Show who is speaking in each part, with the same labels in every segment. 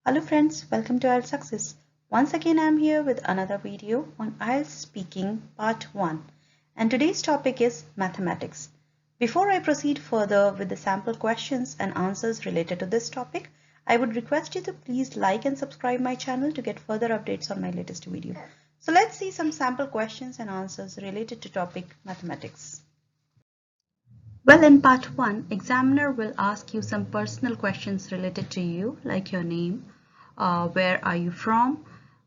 Speaker 1: Hello friends, welcome to IELTS Success. Once again I am here with another video on IELTS Speaking Part 1 and today's topic is mathematics. Before I proceed further with the sample questions and answers related to this topic, I would request you to please like and subscribe my channel to get further updates on my latest video. So let's see some sample questions and answers related to topic mathematics. Well, in part 1, examiner will ask you some personal questions related to you like your name, where are you from,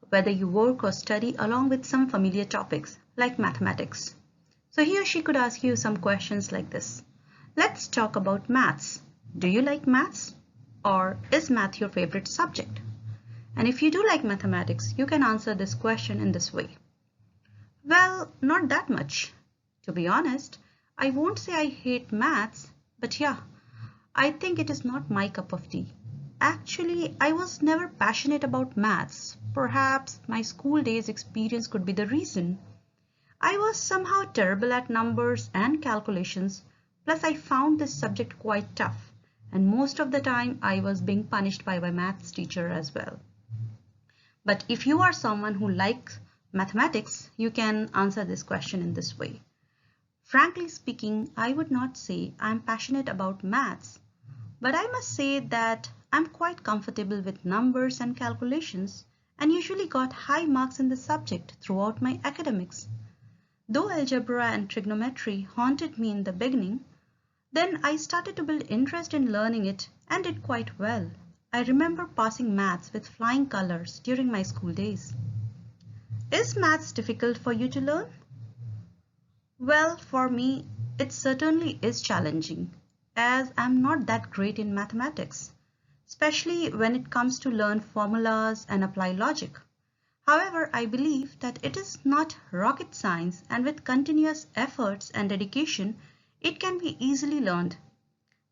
Speaker 1: whether you work or study, along with some familiar topics like mathematics. So he or she could ask you some questions like this. Let's talk about maths. Do you like maths? Or is math your favorite subject? And if you do like mathematics, you can answer this question in this way. Well, not that much. To be honest, I won't say I hate maths, but yeah, I think it is not my cup of tea. Actually, I was never passionate about maths. Perhaps my school days experience could be the reason. I was somehow terrible at numbers and calculations, plus I found this subject quite tough, and most of the time I was being punished by my maths teacher as well. But if you are someone who likes mathematics, you can answer this question in this way. Frankly speaking, I would not say I'm passionate about maths, but I must say that I'm quite comfortable with numbers and calculations and usually got high marks in the subject throughout my academics. Though algebra and trigonometry haunted me in the beginning, then I started to build interest in learning it and did quite well. I remember passing maths with flying colors during my school days. Is maths difficult for you to learn? Well, for me, it certainly is challenging, as I'm not that great in mathematics, especially when it comes to learn formulas and apply logic. However, I believe that it is not rocket science, and with continuous efforts and dedication, it can be easily learned.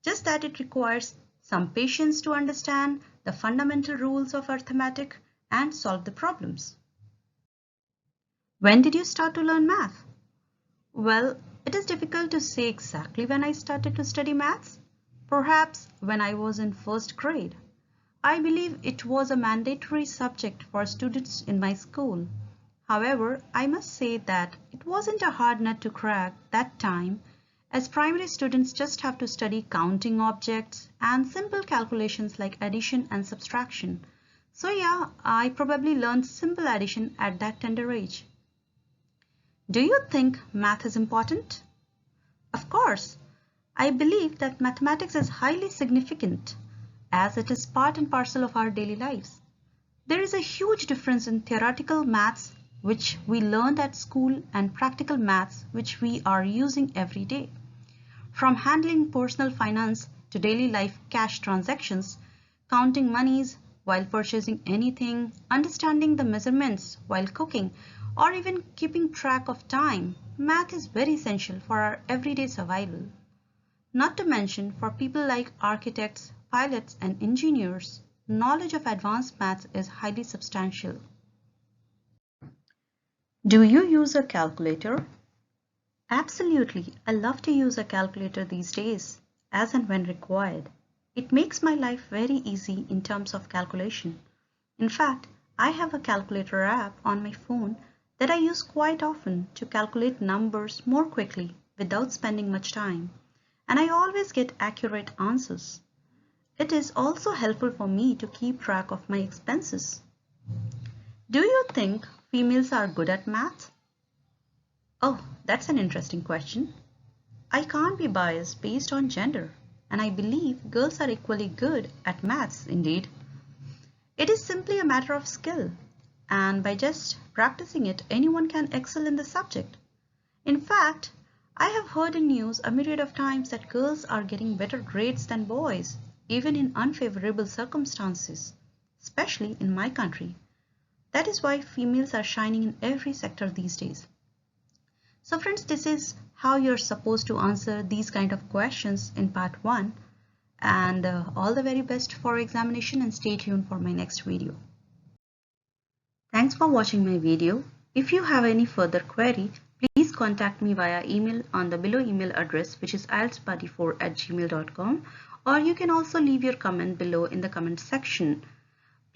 Speaker 1: Just that it requires some patience to understand the fundamental rules of arithmetic and solve the problems. When did you start to learn math? Well, it is difficult to say exactly when I started to study maths. Perhaps when I was in first grade. I believe it was a mandatory subject for students in my school. However, I must say that it wasn't a hard nut to crack that time, as primary students just have to study counting objects and simple calculations like addition and subtraction. So yeah, I probably learned simple addition at that tender age. Do you think math is important? Of course, I believe that mathematics is highly significant as it is part and parcel of our daily lives. There is a huge difference in theoretical maths which we learned at school and practical maths which we are using every day. From handling personal finance to daily life cash transactions, counting monies while purchasing anything, understanding the measurements while cooking, or even keeping track of time, math is very essential for our everyday survival. Not to mention for people like architects, pilots, and engineers, knowledge of advanced maths is highly substantial. Do you use a calculator? Absolutely, I love to use a calculator these days, as and when required. It makes my life very easy in terms of calculation. In fact, I have a calculator app on my phone that I use quite often to calculate numbers more quickly without spending much time, and I always get accurate answers. It is also helpful for me to keep track of my expenses. Do you think females are good at math? Oh, that's an interesting question. I can't be biased based on gender, and I believe girls are equally good at maths indeed. It is simply a matter of skill, and by just practicing it, anyone can excel in the subject. In fact, I have heard in news a myriad of times that girls are getting better grades than boys, even in unfavorable circumstances, especially in my country. That is why females are shining in every sector these days. So friends, this is how you're supposed to answer these kind of questions in part 1. And all the very best for examination, and stay tuned for my next video. Thanks for watching my video. If you have any further query, please contact me via email on the below email address, which is ieltsparty4@gmail.com, or you can also leave your comment below in the comment section.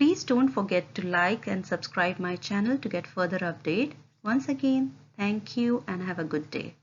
Speaker 1: Please don't forget to like and subscribe my channel to get further update. Once again, thank you and have a good day.